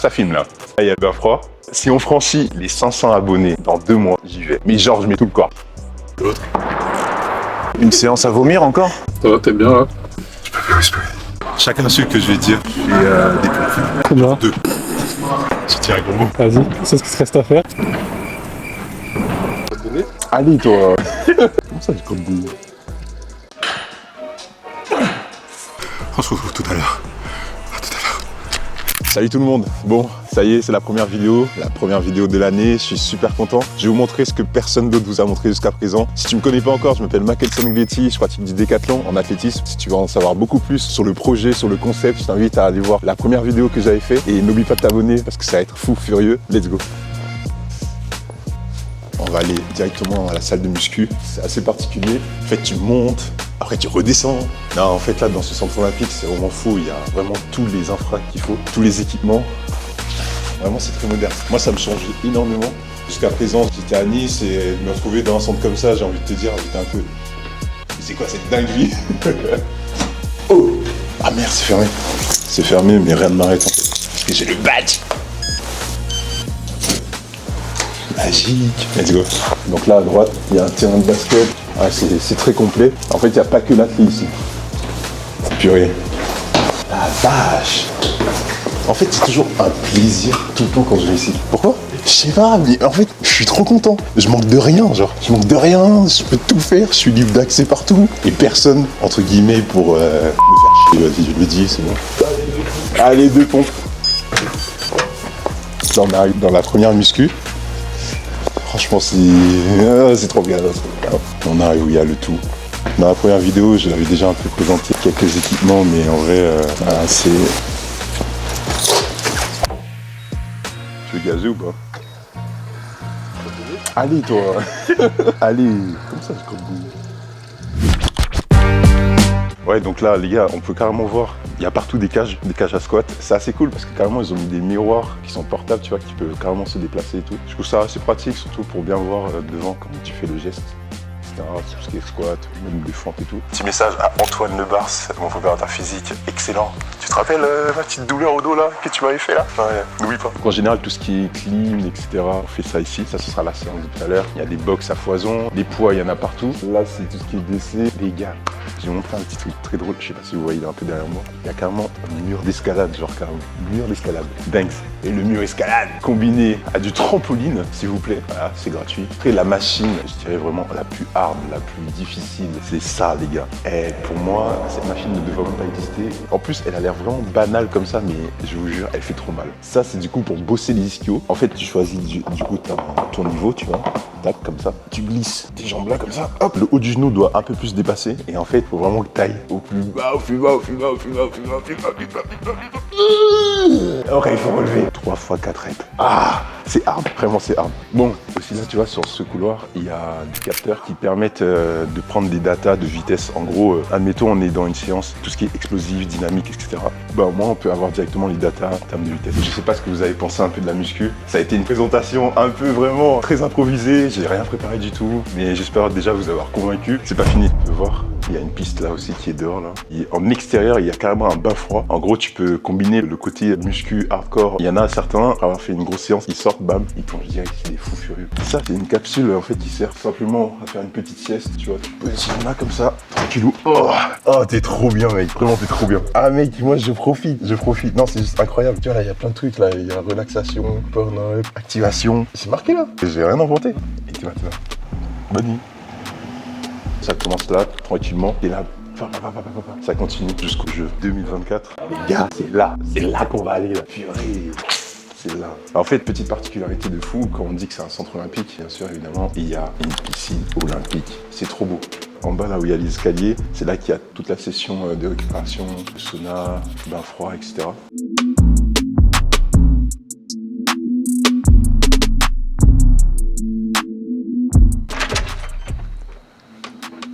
ça filme là. Il y a le bain froid. Si on franchit les 500 abonnés dans 2 mois, j'y vais. Mais genre, je mets tout le corps. L'autre. Une séance à vomir encore? Ça va, t'es bien là? Je peux plus respirer. Chaque insulte que je vais dire, je fais des pompes. Combien? 2. Je tiens un gros mot. Vas-y, c'est ce qui te reste à faire. Allez, toi. Comment ça, j'ai comme bouillie? On se retrouve tout à l'heure. À tout à l'heure. Salut tout le monde. Bon, ça y est, c'est la première vidéo de l'année. Je suis super content. Je vais vous montrer ce que personne d'autre vous a montré jusqu'à présent. Si tu me connais pas encore, je m'appelle Mackelson Ngletti, je pratique du décathlon en athlétisme. Si tu veux en savoir beaucoup plus sur le projet, sur le concept, je t'invite à aller voir la première vidéo que j'avais fait. Et n'oublie pas de t'abonner parce que ça va être fou furieux. Let's go. On va aller directement à la salle de muscu. C'est assez particulier. En fait, tu montes, après tu redescends. Non, en fait, là, dans ce centre olympique, c'est vraiment fou. Il y a vraiment tous les infras qu'il faut, tous les équipements. Vraiment, c'est très moderne. Moi, ça me change énormément. Jusqu'à présent, j'étais à Nice et me retrouver dans un centre comme ça, j'ai envie de te dire, j'étais un peu... C'est quoi cette dinguerie? Oh! Ah merde, c'est fermé. C'est fermé, mais rien ne m'arrête en fait. Parce que j'ai le badge. Magique. Let's go. Donc là à droite, il y a un terrain de basket. Ah, c'est très complet. En fait, il n'y a pas que l'athlète ici. Purée. La vache. En fait, c'est toujours un plaisir tout le temps quand je vais ici. Pourquoi? Je sais pas, mais en fait, je suis trop content. Je manque de rien, genre. Je manque de rien, je peux tout faire, je suis libre d'accès partout. Et personne, entre guillemets, pour me faire chier. Vas-y, je le dis, c'est bon. Allez, 2 pompes. Là, on arrive dans la première muscu. Franchement, c'est trop bien. On arrive où il y a le tout. Dans la première vidéo, je l'avais déjà un peu présenté quelques équipements, mais en vrai, c'est... Tu veux gazer ou pas? Allez, toi. Allez. Comme ça, je compte. Ouais, donc là, les gars, on peut carrément voir, il y a partout des cages à squat. C'est assez cool parce que carrément, ils ont mis des miroirs qui sont portables, tu vois, qui peuvent carrément se déplacer et tout. Je trouve ça assez pratique, surtout pour bien voir devant comment tu fais le geste, etc. Tout ce qui est squat, même des fentes et tout. Petit message à Antoine Lebars, mon préparateur physique, excellent. Tu te rappelles ma petite douleur au dos là, que tu m'avais fait là? Ouais, n'oublie pas. Donc, en général, tout ce qui est clean, etc., on fait ça ici. Ça, ce sera la séance de tout à l'heure. Il y a des box à foison, des poids, il y en a partout. Là, c'est tout ce qui est décès. Les gars, j'ai montré un petit truc très drôle, je sais pas si vous voyez un peu derrière moi. Il y a carrément un mur d'escalade, genre carrément. Mur d'escalade. Dingue. Et le mur escalade combiné à du trampoline, s'il vous plaît. Voilà, c'est gratuit. Après, la machine, je dirais vraiment la plus hard, la plus difficile. C'est ça, les gars. Et pour moi, cette machine ne devrait même pas exister. En plus, elle a l'air vraiment banale comme ça, mais je vous jure, elle fait trop mal. Ça, c'est du coup pour bosser les ischios. En fait, tu choisis du coup ton niveau, tu vois. Tac, comme ça. Tu glisses tes jambes là, comme ça. Hop, le haut du genou doit un peu plus dépasser. Et en fait, il faut vraiment que tu ailles au plus bas, au plus bas, au plus bas, au plus bas, au plus bas, au plus bas, au plus bas, au plus bas, au plus bas. Ok, il faut relever. 3 fois 4 reps. Ah, c'est hard. Vraiment, c'est hard. Bon, aussi là, tu vois, sur ce couloir, il y a des capteurs qui permettent de prendre des datas de vitesse. En gros, admettons, on est dans une séance, tout ce qui est explosif, dynamique, etc. Bah, au moins, on peut avoir directement les datas en termes de vitesse. Je sais pas ce que vous avez pensé un peu de la muscu. Ça a été une présentation un peu vraiment très improvisée. J'ai rien préparé du tout, mais j'espère déjà vous avoir convaincu. C'est pas fini. Tu peux voir, il y a une piste là aussi qui est dehors là. Et en extérieur, il y a carrément un bain froid. En gros, tu peux combiner le côté muscu hardcore. Il y en a certains, après avoir fait une grosse séance, ils sortent, bam, ils plongent direct, c'est des fous furieux. Ça, c'est une capsule en fait qui sert simplement à faire une petite sieste, tu vois. Tu peux positionner là comme ça, tranquillou. Oh, t'es trop bien, mec. Vraiment, t'es trop bien. Ah, mec, moi, je profite. Non, c'est juste incroyable. Tu vois, là, il y a plein de trucs là. Il y a relaxation, burn-up, activation. C'est marqué là. J'ai rien inventé. Et tu maintenant. Bonne nuit. Ça commence là, tranquillement. Et là, ça continue jusqu'au jeu 2024. Les gars, c'est là qu'on va aller, là. Purée. C'est là. En fait, petite particularité de fou, quand on dit que c'est un centre olympique, bien sûr, évidemment, il y a une piscine olympique. C'est trop beau. En bas, là où il y a les escaliers, c'est là qu'il y a toute la session de récupération, de sauna, bain froid, etc.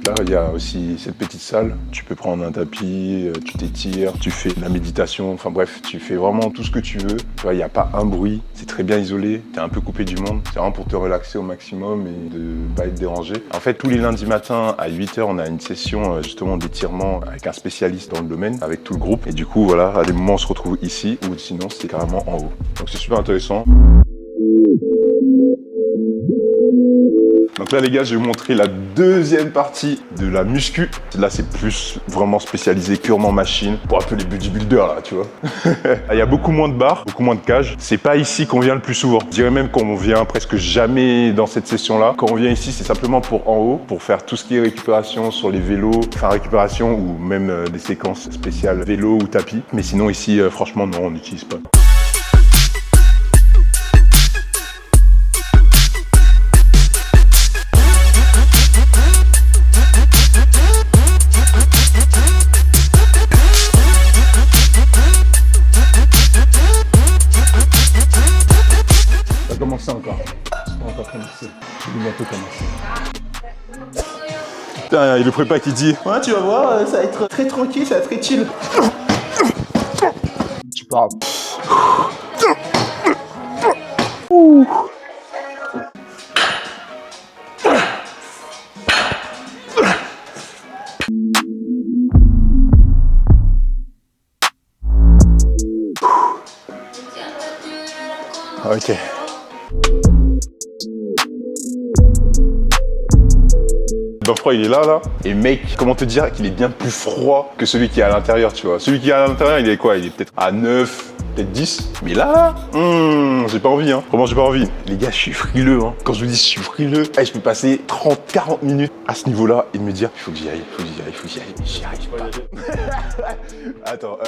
Là, il y a aussi cette petite salle. Tu peux prendre un tapis, tu t'étires, tu fais de la méditation, enfin bref, tu fais vraiment tout ce que tu veux. Tu vois, il n'y a pas un bruit, c'est très bien isolé, tu es un peu coupé du monde. C'est vraiment pour te relaxer au maximum et de pas être dérangé. En fait, tous les lundis matins à 8h, on a une session justement d'étirement avec un spécialiste dans le domaine, avec tout le groupe. Et du coup, voilà, à des moments, on se retrouve ici ou sinon, c'est carrément en haut. Donc c'est super intéressant. Donc là les gars, je vais vous montrer la deuxième partie de la muscu. Là c'est plus vraiment spécialisé, purement machine, pour un peu les bodybuilders là, tu vois. Il y a beaucoup moins de barres, beaucoup moins de cages. C'est pas ici qu'on vient le plus souvent. Je dirais même qu'on vient presque jamais dans cette session-là. Quand on vient ici, c'est simplement pour en haut, pour faire tout ce qui est récupération sur les vélos, enfin récupération ou même des séquences spéciales vélo ou tapis. Mais sinon ici, franchement non, on n'utilise pas. Commencer encore. On va pas commencer. Je vais bientôt commencer. Putain, il le prépa qui dit. Ouais, tu vas voir, ça va être très tranquille, ça va être très chill. Tu parles. Ok. Le bain froid il est là. Et mec, comment te dire qu'il est bien plus froid que celui qui est à l'intérieur, tu vois. Celui qui est à l'intérieur, il est quoi? Il est peut-être à 9, peut-être 10. Mais là, j'ai pas envie, hein. Vraiment, j'ai pas envie. Les gars, je suis frileux, hein. Quand je vous dis je suis frileux, je peux passer 30, 40 minutes à ce niveau-là et me dire, il faut que j'y aille, mais j'y arrive pas. Attends,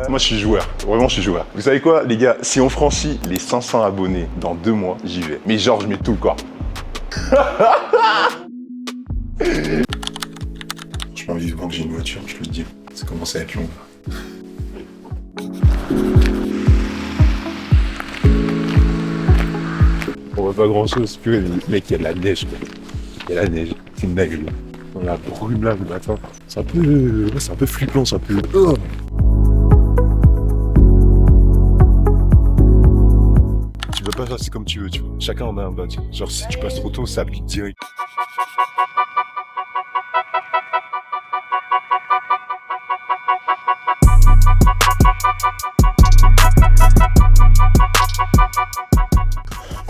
moi je suis joueur. Vraiment, je suis joueur. Vous savez quoi, les gars? Si on franchit les 500 abonnés dans 2 mois, j'y vais. Mais genre, je mets tout le corps. Je m'en vivement que j'ai une voiture, je le dis. Ça commence à être long. On voit pas grand chose, puis mec, il y a de la neige, quoi. Il y a la neige, c'est une neige, là. Dans la brume là le matin. C'est un peu flippant, c'est un peu. Tu peux pas passer comme tu veux, tu vois. Chacun en a un badge. Genre si tu passes trop tôt, ça applique direct.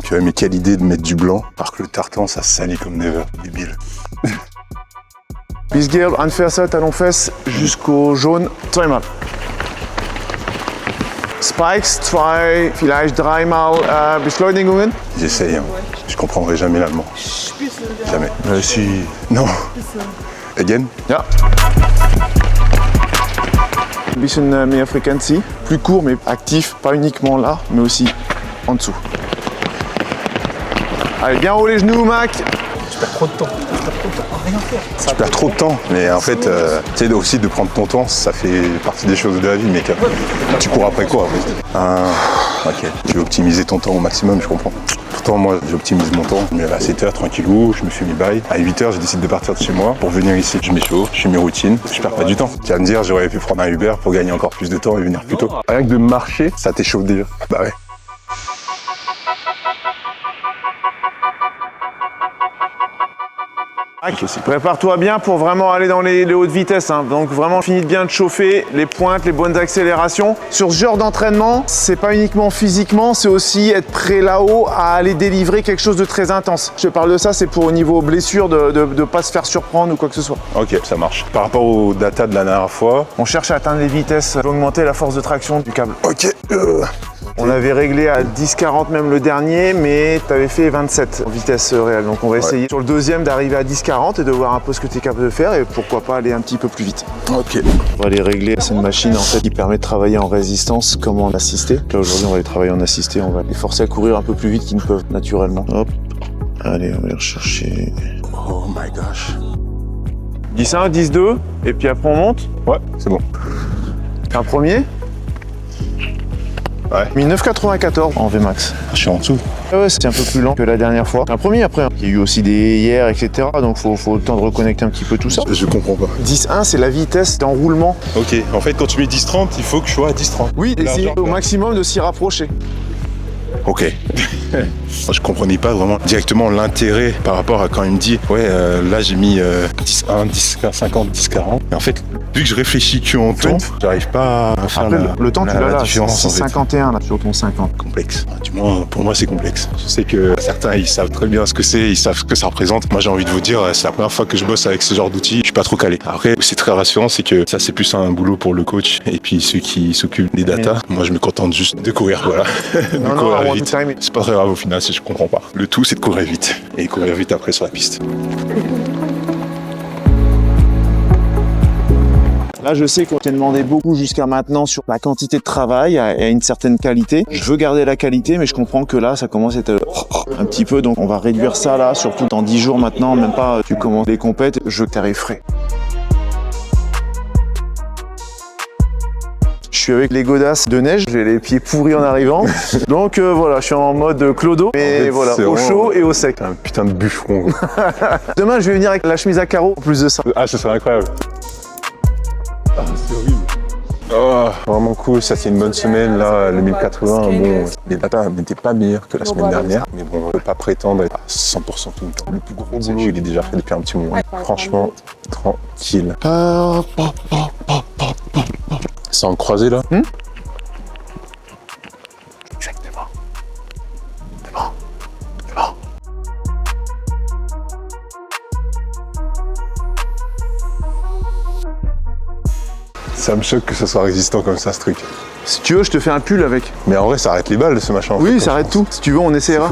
Purée, mais quelle idée de mettre du blanc, alors que le tartan ça salit comme never, débile. Bis Girl, anfassen, talon-fesse jusqu'au jaune, zweimal. Spikes, 2, vielleicht 3 Mal Beschleunigungen. J'essaye, hein. Je comprendrai jamais l'allemand. Jamais. Si. Non. Again? Ja. Ein bisschen mehr Frequency, plus court mais actif, pas uniquement là, mais aussi en dessous. Allez, bien haut les genoux, Mac. Tu perds trop de temps. Tu perds trop de temps, mais en fait, tu sais aussi de prendre ton temps, ça fait partie des choses de la vie, mec. Tu cours après quoi, en fait? Ok. Tu veux optimiser ton temps au maximum, je comprends. Pourtant, moi, j'optimise mon temps. Je me lève à 7h, tranquillou, je me fais mes bails. À 8h, je décide de partir de chez moi. Pour venir ici, je m'échauffe, je fais mes routines. Je perds pas du temps. Tu vas me dire, j'aurais pu prendre un Uber pour gagner encore plus de temps et venir plus tôt. Rien que de marcher, ça t'échauffe déjà. Bah ouais. Prépare-toi bien pour vraiment aller dans les hautes vitesses, hein. Donc vraiment finis de bien te chauffer, les pointes, les bonnes accélérations. Sur ce genre d'entraînement, c'est pas uniquement physiquement, c'est aussi être prêt là-haut à aller délivrer quelque chose de très intense. Je te parle de ça, c'est pour au niveau blessure, de pas se faire surprendre ou quoi que ce soit. Ok, ça marche. Par rapport aux data de la dernière fois, on cherche à atteindre les vitesses, augmenter la force de traction du câble. ok. On avait réglé à 10-40 même le dernier, mais tu avais fait 27 en vitesse réelle. Donc on va essayer sur le deuxième d'arriver à 10-40 et de voir un peu ce que tu es capable de faire et pourquoi pas aller un petit peu plus vite. Ok. On va les régler. C'est une machine en fait qui permet de travailler en résistance comme en assisté. Là aujourd'hui on va les travailler en assisté, on va les forcer à courir un peu plus vite qu'ils ne peuvent naturellement. Hop. Allez, on va les rechercher. Oh my gosh. 10-1, 10-2, et puis après on monte. Ouais, c'est bon. Un premier. Ouais. Mis 9,94 en VMAX. Je suis en dessous. Ah ouais, c'est un peu plus lent que la dernière fois. Un premier après. Il y a eu aussi des hier, etc. Donc faut le temps de reconnecter un petit peu tout ça. Je comprends pas. 10.1, c'est la vitesse d'enroulement. Ok, en fait, quand tu mets 10-30, il faut que je sois à 10-30. Oui, essayer Largeur, au là. maximum de s'y rapprocher. Ok. Je comprenais pas vraiment directement l'intérêt par rapport à quand il me dit ouais là j'ai mis 10-1, 10-50, 10-40. Et en fait, vu que je réfléchis qu'en temps, j'arrive pas à faire Après, le temps, tu l'as là, différence. c'est En fait. 51 là, sur ton 50. Complexe. Du moins, pour moi, c'est complexe. Je sais que certains, ils savent très bien ce que c'est, ils savent ce que ça représente. Moi, j'ai envie de vous dire, c'est la première fois que je bosse avec ce genre d'outils. Je suis pas trop calé. Après, c'est très rassurant, c'est que ça, c'est plus un boulot pour le coach et puis ceux qui s'occupent des datas. Moi, je me contente juste de courir, voilà. De Non, courir I want vite. to time it. C'est pas très grave au final si je comprends pas. Le tout, c'est de courir vite et courir vite après sur la piste. Là, je sais qu'on t'a demandé beaucoup jusqu'à maintenant sur la quantité de travail et une certaine qualité. Je veux garder la qualité, mais je comprends que là, ça commence à être un petit peu. Donc, on va réduire ça là, surtout dans 10 jours maintenant. Même pas, tu commences les compètes, je veux que t'arrives frais. Je suis avec les godasses de neige, j'ai les pieds pourris en arrivant. Donc voilà, je suis en mode clodo, mais En fait, voilà, c'est au vraiment- chaud et au sec. Un putain de bûcheron. Demain, je vais venir avec la chemise à carreaux en plus de ça. Ah, ça serait incroyable. Ah, c'est horrible. Oh, vraiment cool, ça c'est une bonne semaine là, le 1080, bon, les datas n'étaient pas meilleures que la semaine dernière, mais bon, on ne peut pas prétendre être à 100% tout le temps. Le plus gros boulot, il est déjà fait depuis un petit moment. Franchement, tranquille. C'est en croisé là Exactement. C'est bon. C'est bon. Ça me choque que ça soit résistant comme ça ce truc. Si tu veux, je te fais un pull avec. Mais en vrai, ça arrête les balles ce machin. en Oui, fait, ça arrête tout. Si tu veux, on essaiera.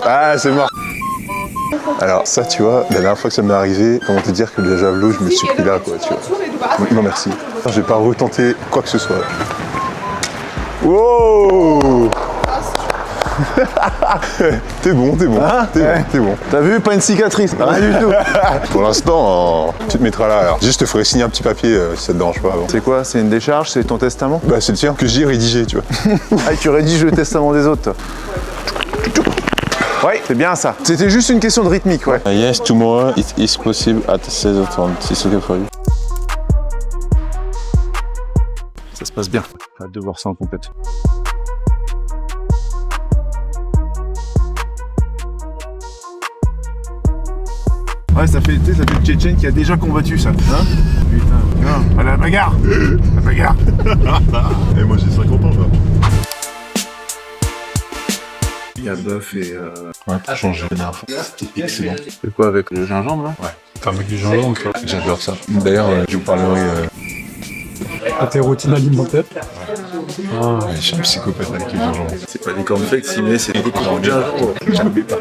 Ah, c'est mort. Alors ça, tu vois, la dernière fois que ça m'est arrivé, comment te dire que le javelot, je me suis pris là, quoi, tu vois. Non, merci. Je vais pas retenter quoi que ce soit. Wow. T'es bon, t'es bon, Hein t'es Ouais. bon, t'es bon. T'as vu, pas une cicatrice, rien du tout. Pour l'instant, tu te mettras là. Alors, juste, je te ferai signer un petit papier si ça te dérange pas avant. C'est quoi? C'est une décharge? C'est ton testament? Bah, c'est le tien que j'ai rédigé, tu vois. Ah, tu rédiges le testament des autres, toi. Ouais, c'est bien ça. C'était juste une question de rythmique, ouais. Yes, tomorrow it is possible at 16h30. It's okay for you. Ça se passe bien. Hâte de voir ça en compète. Ouais, ça fait Tchétchène qui a déjà combattu ça. Hein? Putain. Non. À la bagarre. La bagarre. Et moi, j'ai 50 ans, je vois. Il y a bœuf et Ouais, t'as changé la dernière fois. C'est bon. c'est quoi avec le gingembre là? T'as un mec du gingembre, toi. J'adore ça. D'ailleurs, je vous parlerai. À tes routines alimentaires. Je suis un psychopathe avec le gingembre. C'est pas des cornflakes, si mais c'est des coups de gingembre. Jamais pas.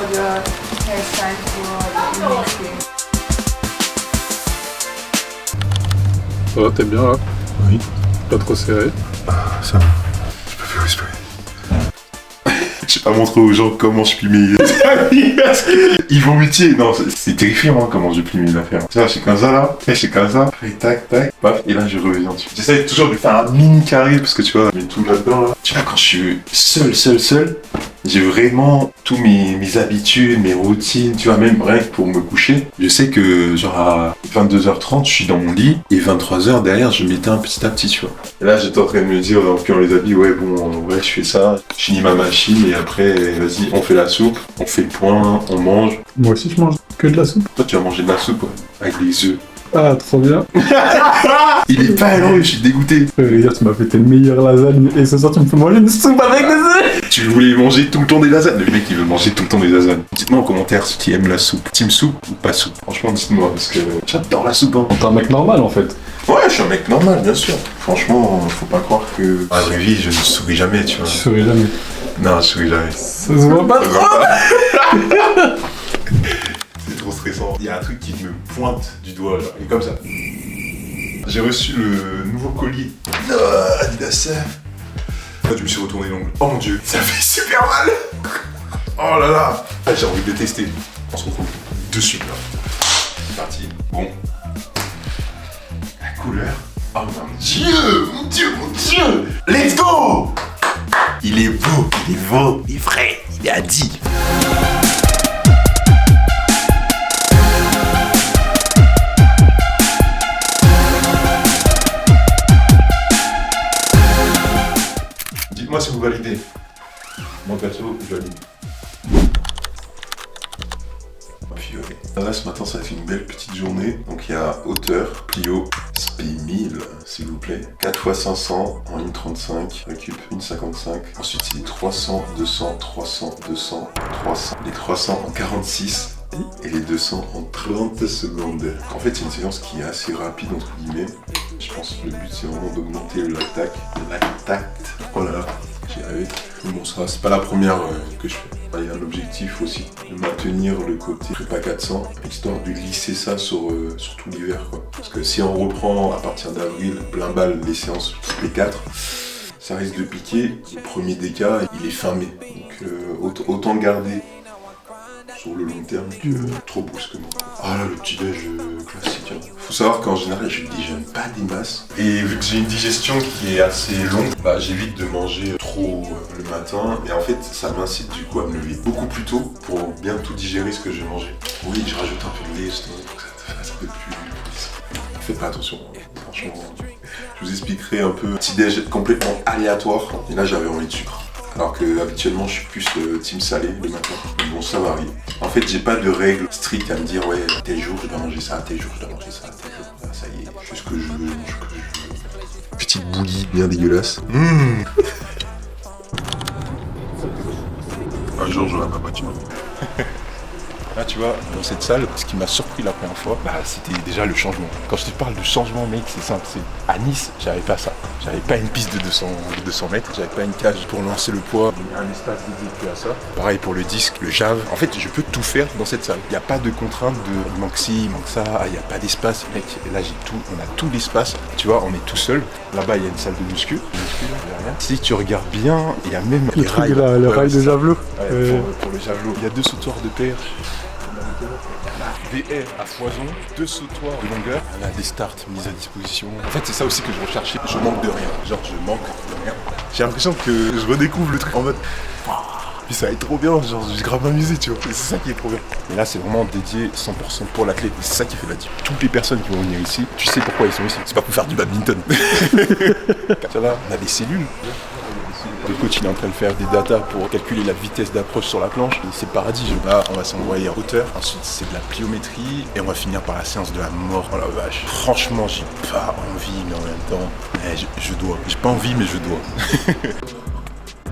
Hogy a hairstyle Ça va, t'es bien là? Oui. Pas trop serré. Ça va. Je peux faire respirer. J'ai pas montré aux gens comment je plie mes parce qu'ils vont métier. Non, c'est terrifiant hein, comment je plie mes affaires. Tu vois, je fais comme ça là, et je fais comme ça, après tac, tac, paf, et là je reviens dessus. J'essaie toujours de faire un mini carré parce que tu vois, je mets tout là-dedans là. Tu vois, quand je suis seul, j'ai vraiment tous mes habitudes, mes routines, tu vois, même rien que pour me coucher. Je sais que genre à 22h30, je suis dans mon lit et 23h derrière, je m'éteins petit à petit, tu vois. Et là, j'étais en train de me dire, en pliant les habits, ouais, bon, ouais, je fais ça, je finis ma machine et après, vas-y, on fait la soupe, on fait le point, on mange. Moi aussi, je mange que de la soupe. Toi, tu vas manger de la soupe, ouais, avec des œufs. Ah, trop bien. Il est pas heureux, je suis dégoûté. Hier, tu m'as fait tes meilleures lasagnes et ce soir, tu me fais manger une soupe avec des œufs. Tu voulais manger tout le temps des lasagnes. Le mec, il veut manger tout le temps des lasagnes. Dites-moi en commentaire ceux qui aiment la soupe. Team soupe ou pas soupe. Franchement, dites-moi, parce que j'adore la soupe. Hein. T'es un mec normal en fait. Ouais, je suis un mec normal, bien sûr. Franchement, faut pas croire que dans la vraie vie, je ne souris jamais, tu vois. Tu souris jamais. Non, je souris jamais. Ça se voit pas trop. C'est trop stressant. Il y a un truc qui me pointe du doigt, genre. Il est comme ça. J'ai reçu le nouveau colis. Adidas. Je me suis retourné l'ongle. Oh mon dieu, ça fait super mal. Oh là là. Ah, j'ai envie de le tester. On se retrouve de suite là. C'est parti. Bon. La couleur. Oh mon Dieu, mon Dieu, mon Dieu. Let's go. Il est beau, il est beau, il est vrai, il est à 10. Dites-moi si vous validez. Moi perso, je valide. Violet. Là ce matin ça fait une belle petite journée. Donc il y a hauteur, Clio, SPI 1000 s'il vous plaît. 4 x 500 en 1,35, récup 1,55. Ensuite c'est 300, 200, 300, 200, 300. Les 300 en 46 et les 200 en 30 secondes. En fait c'est une séance qui est assez rapide entre guillemets. Je pense que le but c'est vraiment d'augmenter le lactate. Oh là là, j'y arrive. Bon ça c'est pas la première que je fais. Il y a un objectif aussi, de maintenir le côté prépa 400, histoire de lisser ça sur tout l'hiver quoi. Parce que si on reprend à partir d'avril, plein balle les séances P4, ça risque de piquer. Le premier des cas, il est fin mai. Donc autant garder sur le long terme que trop brusquement. Ah là, le petit déj classique. Hein. Faut savoir qu'en général, je déjeune pas des masses. Et vu que j'ai une digestion qui est assez longue, bah, j'évite de manger trop le matin. Et en fait, ça m'incite du coup à me lever beaucoup plus tôt pour bien tout digérer ce que je vais manger. Oui, je rajoute un peu de lait justement pour que ça fasse un peu plus... Faites pas attention, franchement. Je vous expliquerai un peu. Petit déj complètement aléatoire. Et là, j'avais envie de sucre. Alors que habituellement je suis plus team salé le matin. Mais bon, ça varie. En fait, j'ai pas de règles strictes à me dire ouais, tel jour je dois manger ça, tel jour je dois manger ça, tel jour. Ah, ça y est, je fais ce que je veux, je mange ce que je veux. Petite bouillie bien dégueulasse. Un jour, j'aurai ma voiture. Là, tu vois, dans cette salle, ce qui m'a surpris la première fois, bah, c'était déjà le changement. Quand je te parle de changement, mec, c'est simple. À Nice, j'avais pas ça. J'avais pas une piste de 200 mètres, j'avais pas une cage pour lancer le poids. Il y a un espace dédié à ça. Pareil pour le disque, le jave. En fait, je peux tout faire dans cette salle. Il n'y a pas de contrainte de il manque ci, il manque ça, il n'y a pas d'espace. Mec, là, j'ai tout, on a tout l'espace. Tu vois, on est tout seul. Là-bas, il y a une salle de muscu. Si tu regardes bien, il y a même les rails. Le rail de javelot. Ouais, pour le javelot. Il y a 2 sautoirs de perche. VR à foison, 2 sautoirs de longueur, on a des starts mis à disposition. En fait, c'est ça aussi que je recherchais. Je manque de rien. Genre, je manque de rien. J'ai l'impression que je redécouvre le truc en mode. Puis ça va être trop bien, genre, j'ai grave amusé, tu vois. C'est ça qui est trop bien. Et là, c'est vraiment dédié 100% pour l'athlète. C'est ça qui fait la différence. Toutes les personnes qui vont venir ici, tu sais pourquoi ils sont ici. C'est pas pour faire du badminton. Là, on a des cellules. Le coach il est en train de faire des datas pour calculer la vitesse d'approche sur la planche. Et c'est le paradis. Là, on va s'envoyer en hauteur. Ensuite, c'est de la pliométrie. Et on va finir par la séance de la mort. Oh la vache. Franchement, j'ai pas envie, mais en même temps, je dois. J'ai pas envie, mais je dois.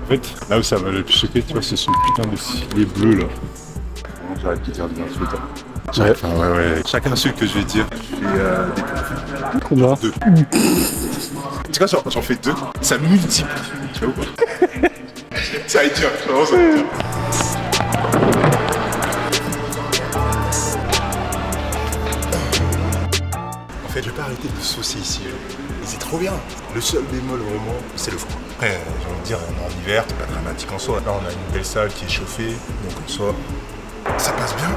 En fait, là où ça m'a le plus choqué, tu vois, c'est ce putain de ciblé bleu là. J'arrête de dire des insultes. Ouais. Chaque insulte que je vais dire, je fais des points. Combien 2. Tu vois, j'en fais 2. Ça multiplie. Tu vois ou pas? Ça va être dur, vraiment ça va être dur. En fait, je vais pas arrêter de saucer ici. Et c'est trop bien. Le seul bémol vraiment, c'est le froid. Après, j'ai envie de dire, on est en hiver, c'est pas dramatique en soi. Là, on a une belle salle qui est chauffée, donc en soi, ça passe bien.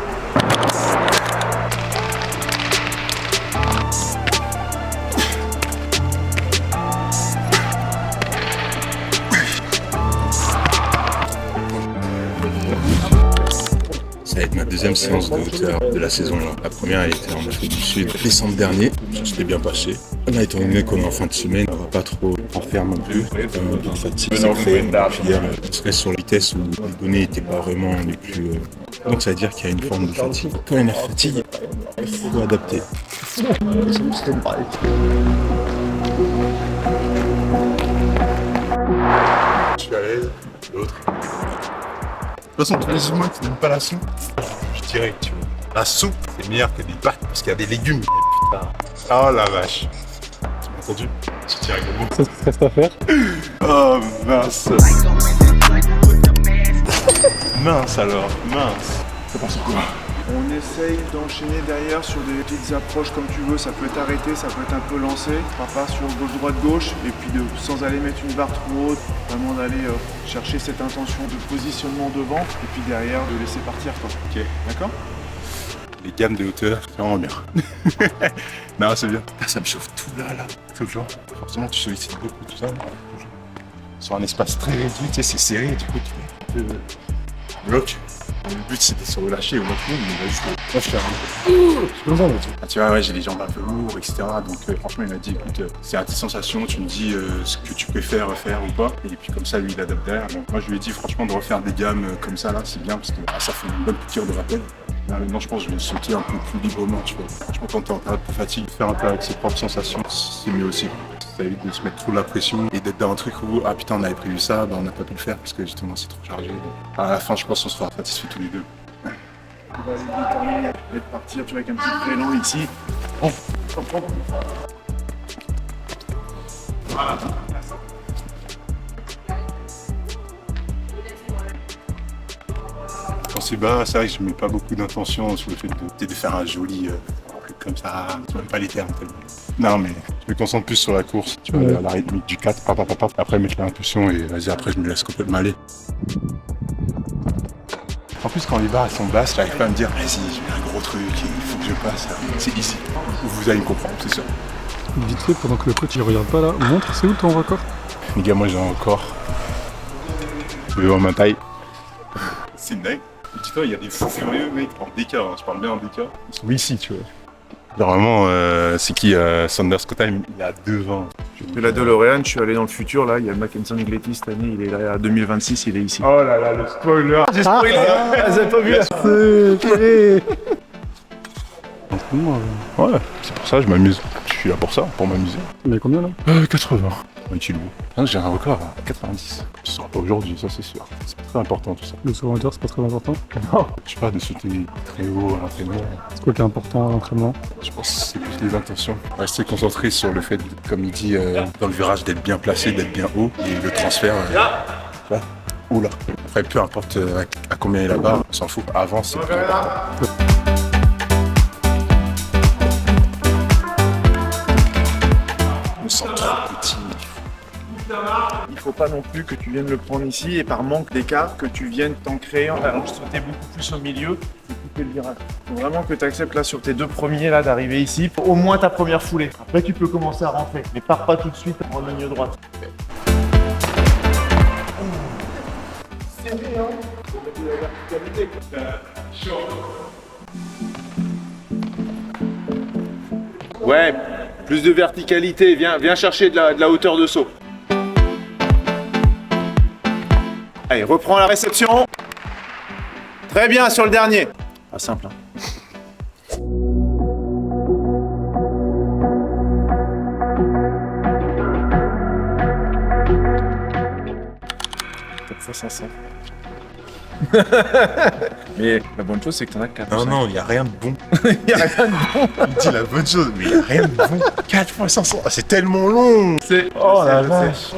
Ça va être ma deuxième séance de hauteur de la saison. La première elle était en Afrique du Sud, décembre dernier. Ça s'était bien passé. Là, étant donné qu'on est en fin de semaine, on va pas trop en faire non plus. La fatigue s'est créée. Hier, on serait sur la vitesse où les données n'étaient pas vraiment les plus... Donc ça veut dire qu'il y a une forme de fatigue. Quand il y a une fatigue, il faut adapter. Je suis à l'aise, l'autre. De toute façon, tous les humains qui n'aiment pas la soupe, je dirais que tu vois. La soupe, c'est meilleur que des pâtes parce qu'il y a des légumes. Et putain. Oh la vache. Tu m'as entendu? Je dirais le mot. C'est ce qui te reste à faire. Oh mince. Mince alors, mince. Ça passe quoi? On essaye d'enchaîner derrière sur des petites approches comme tu veux. Ça peut être arrêté, ça peut être un peu lancé. Pas sur gauche-droite-gauche. Et puis sans aller mettre une barre trop haute. Vraiment d'aller chercher cette intention de positionnement devant. Et puis derrière, de laisser partir, quoi. Ok. D'accord? Les gammes de hauteur, c'est vraiment bien. Non, c'est bien. Ça me chauffe tout là. Toujours. Forcément, tu sollicites beaucoup tout ça. Sur un espace très réduit, tu sais, c'est serré, du coup, tu bloques. Le but, c'est de se relâcher au maximum, mais là, juste là, je fais un comme ça, là, tu vois, ouais, j'ai les jambes un peu lourdes, etc. Donc, franchement, il m'a dit, écoute, c'est à tes sensations, tu me dis ce que tu préfères faire ou pas. Et puis, comme ça, lui, il adapte derrière. Donc, moi, je lui ai dit, franchement, de refaire des gammes comme ça, là, c'est bien, parce que ça fait une bonne piqûre de rappel. Là, maintenant, je pense que je vais sauter un peu plus librement, tu vois. Franchement, quand t'es en période de fatigue, faire un peu avec ses propres sensations, c'est mieux aussi. Ça évite de se mettre trop la pression et d'être dans un truc où, ah putain, on avait prévu ça, on n'a pas pu le faire parce que justement, c'est trop chargé. Donc, à la fin, je pense qu'on sera satisfaits tous les deux. On va déterminer et de partir, tu vois, avec un petit élan ici. Oh. Voilà. Quand c'est bas, c'est vrai que je mets pas beaucoup d'intention sur le fait de faire un joli truc comme ça. Je n'aime pas les termes tellement. Non, mais je me concentre plus sur la course. Tu vois, la rythmique du 4, après mettre l'impulsion et vas-y, après je me laisse complètement aller. En plus, quand les barres elles sont basses, j'arrive pas à me dire vas-y, j'ai un gros truc, il faut que je passe. C'est easy. Vous allez me comprendre, c'est sûr. Vite fait, pendant que le coach il regarde pas là, montre, c'est où ton record? Les gars, moi j'ai un record. Devant ma taille. C'est une dingue. Dis-toi, il y a des fous furieux, mec, en DK, hein, je parle bien en DK. Ils sont ici, tu vois. Normalement, c'est qui Sanders Kotheim, il a 2 ans. De la DeLorean, je suis allé dans le futur, là, il y a Mackenzie Ingletti cette année, il est là à 2026, il est ici. Oh là là, le spoiler. J'ai spoilé, vous avez pas vu là. Ouais, c'est pour ça, je m'amuse. Je suis là pour ça, pour m'amuser. Mais combien là? 80. Utile. J'ai un record à 90. Ce sera pas aujourd'hui, ça c'est sûr. C'est pas très important tout ça. Le saut en hauteur, c'est pas très important. Non, je sais pas, de sauter très haut à l'entraînement. C'est quoi qui est important à l'entraînement? Je pense que c'est plus les intentions. Rester concentré sur le fait, comme il dit, dans le virage, d'être bien placé, d'être bien haut. Et le transfert, là, ou là. Après, peu importe à combien est la barre, on s'en fout. Avant, c'est plus important. Je me sens trop petit. Il faut pas non plus que tu viennes le prendre ici et par manque d'écart que tu viennes t'ancrer en allant sauter beaucoup plus au milieu et couper le virage. Il faut vraiment que tu acceptes là sur tes 2 premiers là d'arriver ici pour au moins ta première foulée. Après tu peux commencer à rentrer, mais pars pas tout de suite en ligne droite. C'est bien, la verticalité. Ouais, plus de verticalité, viens chercher de la hauteur de saut. Allez, reprends la réception. Très bien sur le dernier. Pas simple, hein. Ça, 500. Mais la bonne chose, c'est que t'en as 4. Non, il n'y a rien de bon. Il y a rien de bon. Il dit la bonne chose, mais il n'y a rien de bon. 4 fois 500, c'est tellement long. Oh la vache.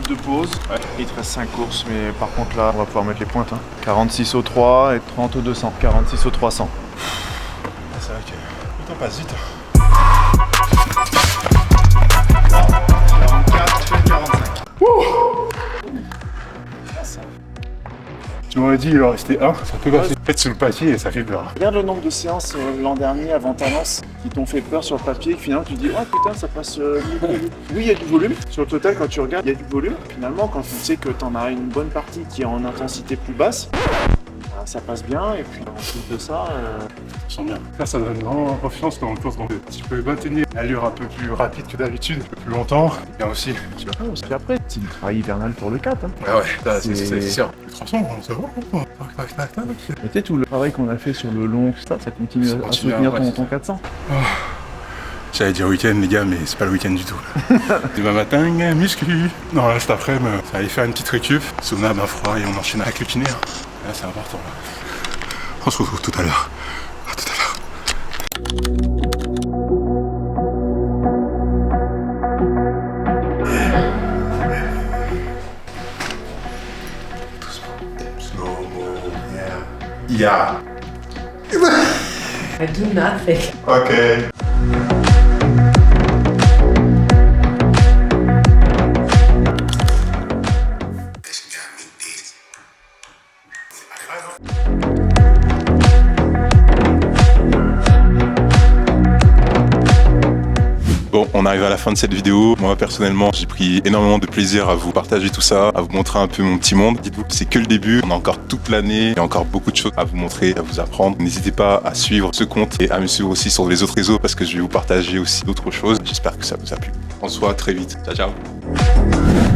De pause, il te reste 5 courses, mais par contre là on va pouvoir mettre les pointes. 46 au 3 et 30 au 200, 46 au 300. C'est vrai que le temps passe vite. 44, 45. Tu m'aurais dit il en restait 1, ça peut passer. En fait sur le papier ça fait peur. Regarde le nombre de séances l'an dernier avant ta lance qui t'ont fait peur sur le papier, et finalement tu te dis oh putain ça passe oui il y a du volume. Sur le total quand tu regardes il y a du volume. Finalement quand tu sais que t'en as une bonne partie qui est en intensité plus basse, ça passe bien et puis en plus de ça... Je sens bien. Ça donne vraiment confiance dans le course. Si tu peux maintenir une allure un peu plus rapide que d'habitude, un peu plus longtemps, c'est bien aussi. Tu vois. Puis après, c'est du travail hivernal pour le 4. Ah ouais, c'est sûr. De toute façon, ça va. Mais peut-être tout le travail qu'on a fait sur le long, ça continue à soutenir ton 400. Oh. J'allais dire week-end les gars, mais c'est pas le week-end du tout. Demain matin, muscu. Non là cet après-midi, ça va aller faire une petite récup. Sauna, bain froid et on enchaîne avec le kiné. Là c'est important. On se retrouve tout à l'heure. À tout à l'heure. Yeah. I do nothing. Okay. Bon, on arrive à la fin de cette vidéo. Moi, personnellement, j'ai pris énormément de plaisir à vous partager tout ça, à vous montrer un peu mon petit monde. Dites-vous que c'est que le début. On a encore toute l'année. Il y a encore beaucoup de choses à vous montrer, à vous apprendre. N'hésitez pas à suivre ce compte et à me suivre aussi sur les autres réseaux parce que je vais vous partager aussi d'autres choses. J'espère que ça vous a plu. On se voit très vite. Ciao, ciao.